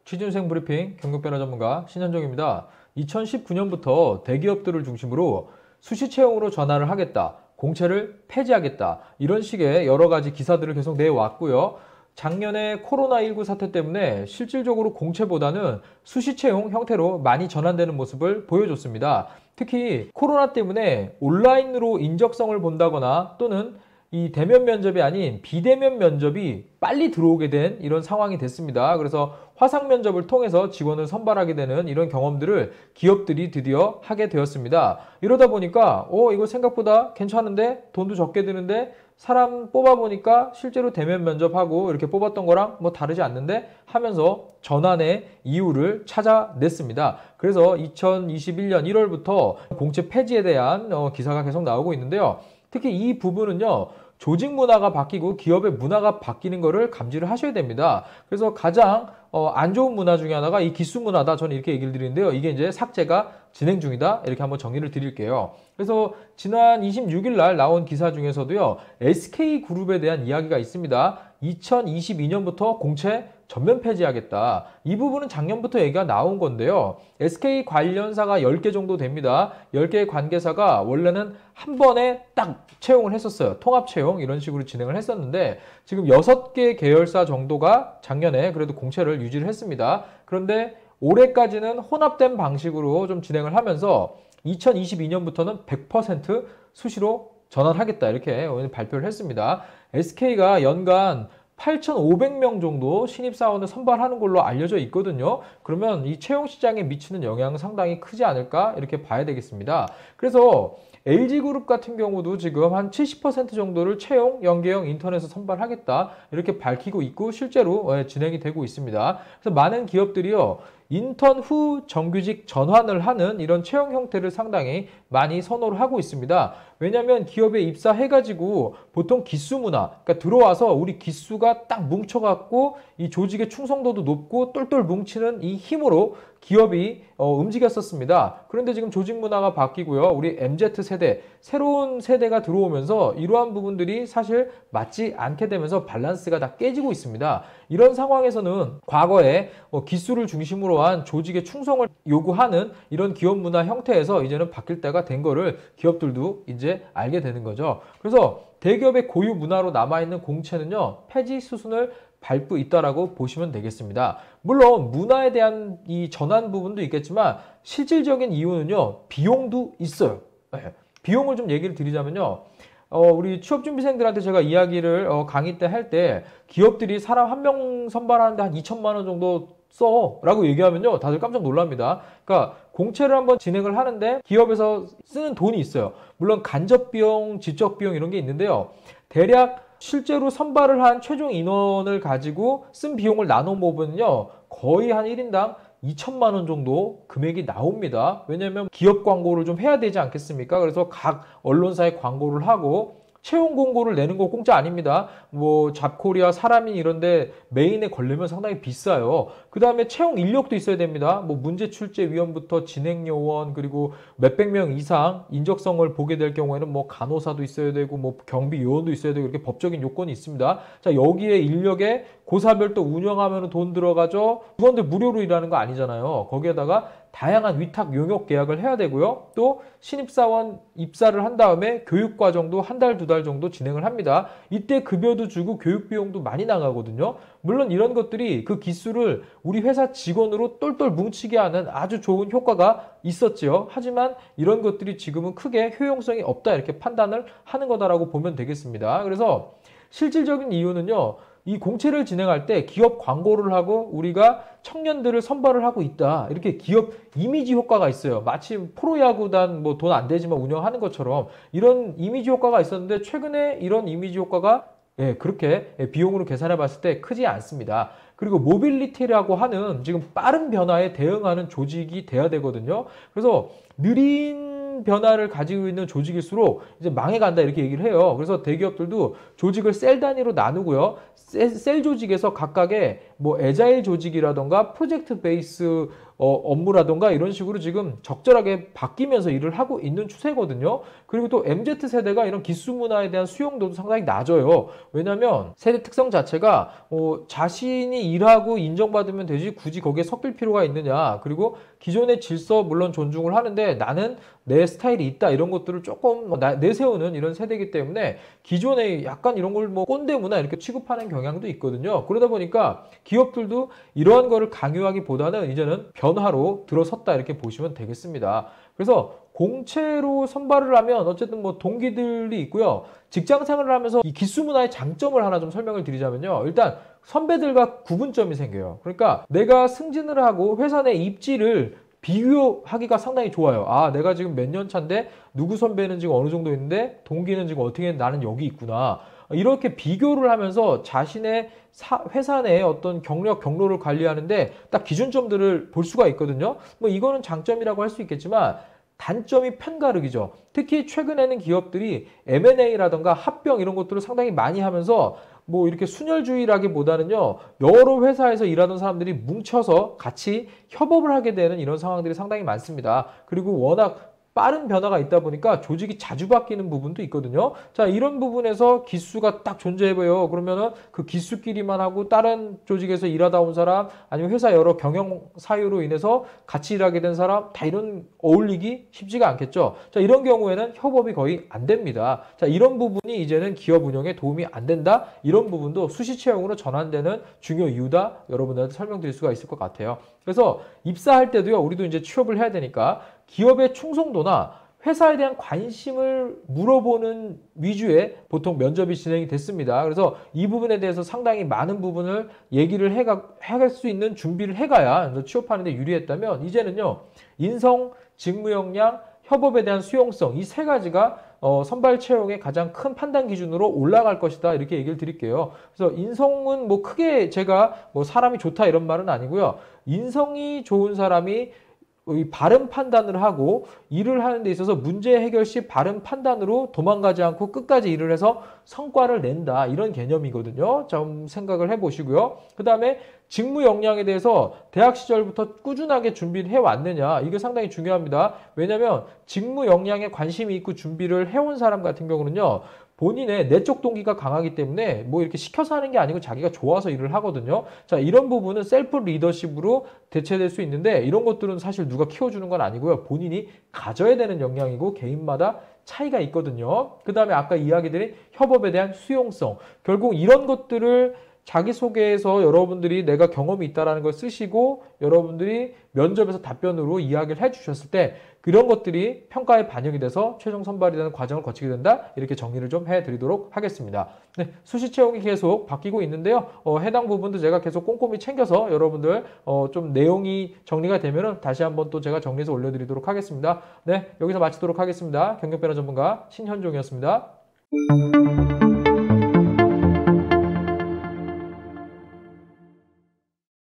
취준생 브리핑 경력변화 전문가 신현정입니다. 2019년부터 대기업들을 중심으로 수시 채용으로 전환을 하겠다, 공채를 폐지하겠다, 이런 식의 여러 가지 기사들을 계속 내왔고요. 작년에 코로나19 사태 때문에 실질적으로 공채보다는 수시 채용 형태로 많이 전환되는 모습을 보여줬습니다. 특히 코로나 때문에 온라인으로 인적성을 본다거나 또는 이 대면 면접이 아닌 비대면 면접이 빨리 들어오게 된 이런 상황이 됐습니다. 그래서 화상 면접을 통해서 직원을 선발하게 되는 이런 경험들을 기업들이 드디어 하게 되었습니다. 이러다 보니까 이거 생각보다 괜찮은데 돈도 적게 드는데 사람 뽑아보니까 실제로 대면 면접하고 이렇게 뽑았던 거랑 뭐 다르지 않는데 하면서 전환의 이유를 찾아냈습니다. 그래서 2021년 1월부터 공채 폐지에 대한 기사가 계속 나오고 있는데요. 특히 이 부분은요, 조직 문화가 바뀌고 기업의 문화가 바뀌는 것을 감지를 하셔야 됩니다. 그래서 가장 안 좋은 문화 중에 하나가 이 기수 문화다. 저는 이렇게 얘기를 드리는데요. 이게 이제 삭제가 진행 중이다. 이렇게 한번 정리를 드릴게요. 그래서 지난 26일 날 나온 기사 중에서도요, SK그룹에 대한 이야기가 있습니다. 2022년부터 공채 전면 폐지하겠다. 이 부분은 작년부터 얘기가 나온 건데요. SK 관련사가 10개 정도 됩니다. 10개의 관계사가 원래는 한 번에 딱 채용을 했었어요. 통합 채용 이런 식으로 진행을 했었는데 지금 6개 계열사 정도가 작년에 그래도 공채를 유지를 했습니다. 그런데 올해까지는 혼합된 방식으로 좀 진행을 하면서 2022년부터는 100% 수시로 전환하겠다 이렇게 오늘 발표를 했습니다. SK가 연간 8,500명 정도 신입사원을 선발하는 걸로 알려져 있거든요. 그러면 이 채용 시장에 미치는 영향은 상당히 크지 않을까 이렇게 봐야 되겠습니다. 그래서 LG그룹 같은 경우도 지금 한 70% 정도를 채용, 연계형 인턴에서 선발하겠다 이렇게 밝히고 있고 실제로 진행이 되고 있습니다. 그래서 많은 기업들이요, 인턴 후 정규직 전환을 하는 이런 채용 형태를 상당히 많이 선호를 하고 있습니다. 왜냐하면 기업에 입사해가지고 보통 기수 문화, 그러니까 들어와서 우리 기수가 딱 뭉쳐갖고 이 조직의 충성도도 높고 똘똘 뭉치는 이 힘으로 기업이 움직였었습니다. 그런데 지금 조직 문화가 바뀌고요. 우리 MZ세대, 새로운 세대가 들어오면서 이러한 부분들이 사실 맞지 않게 되면서 밸런스가 다 깨지고 있습니다. 이런 상황에서는 과거에 기수를 중심으로 한 조직의 충성을 요구하는 이런 기업 문화 형태에서 이제는 바뀔 때가 된 거를 기업들도 이제 알게 되는 거죠. 그래서 대기업의 고유 문화로 남아있는 공채는요, 폐지 수순을 밟고 있다라고 보시면 되겠습니다. 물론 문화에 대한 이 전환 부분도 있겠지만 실질적인 이유는요, 비용도 있어요. 네. 비용을 좀 얘기를 드리자면요, 우리 취업준비생들한테 제가 이야기를 강의 때 할 때 기업들이 사람 한 명 선발하는데 한 2천만 원 정도 써 라고 얘기하면요, 다들 깜짝 놀랍니다. 그러니까 공채를 한번 진행을 하는데 기업에서 쓰는 돈이 있어요. 물론 간접 비용, 직접 비용 이런 게 있는데요, 대략 실제로 선발을 한 최종 인원을 가지고 쓴 비용을 나눠 보면요, 거의 한 1인당 2천만 원 정도 금액이 나옵니다. 왜냐하면 기업 광고를 좀 해야 되지 않겠습니까? 그래서 각 언론사에 광고를 하고 채용 공고를 내는 거 공짜 아닙니다. 뭐 잡코리아, 사람인 이런데 메인에 걸리면 상당히 비싸요. 그 다음에 채용 인력도 있어야 됩니다. 뭐 문제출제위원부터 진행요원, 그리고 몇백 명 이상 인적성을 보게 될 경우에는 뭐 간호사도 있어야 되고 뭐 경비요원도 있어야 되고 이렇게 법적인 요건이 있습니다. 자, 여기에 인력에 고사별도 운영하면 돈 들어가죠. 직원들 무료로 일하는 거 아니잖아요. 거기에다가 다양한 위탁 용역 계약을 해야 되고요. 또 신입사원 입사를 한 다음에 교육과정도 한 달, 두 달 정도 진행을 합니다. 이때 급여도 주고 교육비용도 많이 나가거든요. 물론 이런 것들이 그 기수를 우리 회사 직원으로 똘똘 뭉치게 하는 아주 좋은 효과가 있었죠. 하지만 이런 것들이 지금은 크게 효용성이 없다 이렇게 판단을 하는 거다라고 보면 되겠습니다. 그래서 실질적인 이유는요, 이 공채를 진행할 때 기업 광고를 하고 우리가 청년들을 선발을 하고 있다, 이렇게 기업 이미지 효과가 있어요. 마치 프로야구단 뭐 돈 안 되지만 운영하는 것처럼 이런 이미지 효과가 있었는데 최근에 이런 이미지 효과가 그렇게 비용으로 계산해 봤을 때 크지 않습니다. 그리고 모빌리티라고 하는 지금 빠른 변화에 대응하는 조직이 돼야 되거든요. 그래서 느린 변화를 가지고 있는 조직일수록 이제 망해간다 이렇게 얘기를 해요. 그래서 대기업들도 조직을 셀 단위로 나누고요. 셀 조직에서 각각의 뭐 애자일 조직이라던가 프로젝트 베이스 업무라던가 이런 식으로 지금 적절하게 바뀌면서 일을 하고 있는 추세거든요. 그리고 또 MZ세대가 이런 기수 문화에 대한 수용도도 상당히 낮아요. 왜냐하면 세대 특성 자체가 자신이 일하고 인정받으면 되지 굳이 거기에 섞일 필요가 있느냐. 그리고 기존의 질서 물론 존중을 하는데 나는 내 스타일이 있다 이런 것들을 조금 내세우는 이런 세대이기 때문에 기존에 약간 이런 걸 뭐 꼰대 문화 이렇게 취급하는 경향도 있거든요. 그러다 보니까 기업들도 이러한 거를 강요하기보다는 이제는 변화로 들어섰다 이렇게 보시면 되겠습니다. 그래서 공채로 선발을 하면 어쨌든 뭐 동기들이 있고요. 직장 생활을 하면서 이 기수 문화의 장점을 하나 좀 설명을 드리자면요. 일단 선배들과 구분점이 생겨요. 그러니까 내가 승진을 하고 회사 내 입지를 비교하기가 상당히 좋아요. 아, 내가 지금 몇 년 차인데 누구 선배는 지금 어느 정도 있는데 동기는 지금 어떻게 했는데 나는 여기 있구나. 이렇게 비교를 하면서 자신의 회사 내의 어떤 경력, 경로를 관리하는데 딱 기준점들을 볼 수가 있거든요. 뭐 이거는 장점이라고 할 수 있겠지만 단점이 편가르기죠. 특히 최근에는 기업들이 M&A라던가 합병 이런 것들을 상당히 많이 하면서 뭐 이렇게 순혈주의라기보다는요, 여러 회사에서 일하던 사람들이 뭉쳐서 같이 협업을 하게 되는 이런 상황들이 상당히 많습니다. 그리고 워낙 빠른 변화가 있다 보니까 조직이 자주 바뀌는 부분도 있거든요. 자, 이런 부분에서 기수가 딱 존재해요. 그러면은 그 기수끼리만 하고 다른 조직에서 일하다 온 사람 아니면 회사 여러 경영 사유로 인해서 같이 일하게 된 사람 다 이런 어울리기 쉽지가 않겠죠. 자, 이런 경우에는 협업이 거의 안 됩니다. 자, 이런 부분이 이제는 기업 운영에 도움이 안 된다. 이런 부분도 수시 채용으로 전환되는 중요 이유다. 여러분들한테 설명드릴 수가 있을 것 같아요. 그래서 입사할 때도요, 우리도 이제 취업을 해야 되니까 기업의 충성도나 회사에 대한 관심을 물어보는 위주의 보통 면접이 진행이 됐습니다. 그래서 이 부분에 대해서 상당히 많은 부분을 얘기를 해갈 수 있는 준비를 해가야 취업하는 데 유리했다면 이제는요, 인성, 직무 역량, 협업에 대한 수용성 이 세 가지가 선발 채용의 가장 큰 판단 기준으로 올라갈 것이다 이렇게 얘기를 드릴게요. 그래서 인성은 뭐 크게 제가 뭐 사람이 좋다 이런 말은 아니고요. 인성이 좋은 사람이 이 바른 판단을 하고 일을 하는 데 있어서 문제 해결 시 바른 판단으로 도망가지 않고 끝까지 일을 해서 성과를 낸다 이런 개념이거든요. 좀 생각을 해보시고요. 그 다음에 직무 역량에 대해서 대학 시절부터 꾸준하게 준비를 해왔느냐 이게 상당히 중요합니다. 왜냐하면 직무 역량에 관심이 있고 준비를 해온 사람 같은 경우는요. 본인의 내적 동기가 강하기 때문에 뭐 이렇게 시켜서 하는 게 아니고 자기가 좋아서 일을 하거든요. 자, 이런 부분은 셀프 리더십으로 대체될 수 있는데 이런 것들은 사실 누가 키워주는 건 아니고요. 본인이 가져야 되는 역량이고 개인마다 차이가 있거든요. 그 다음에 아까 이야기드린 협업에 대한 수용성. 결국 이런 것들을 자기소개에서 여러분들이 내가 경험이 있다는 걸 쓰시고 여러분들이 면접에서 답변으로 이야기를 해주셨을 때 그런 것들이 평가에 반영이 돼서 최종 선발이 되는 과정을 거치게 된다. 이렇게 정리를 좀 해드리도록 하겠습니다. 네, 수시 채용이 계속 바뀌고 있는데요. 해당 부분도 제가 계속 꼼꼼히 챙겨서 여러분들 좀 내용이 정리가 되면은 다시 한번 또 제가 정리해서 올려드리도록 하겠습니다. 네, 여기서 마치도록 하겠습니다. 경력변화 전문가 신현종이었습니다.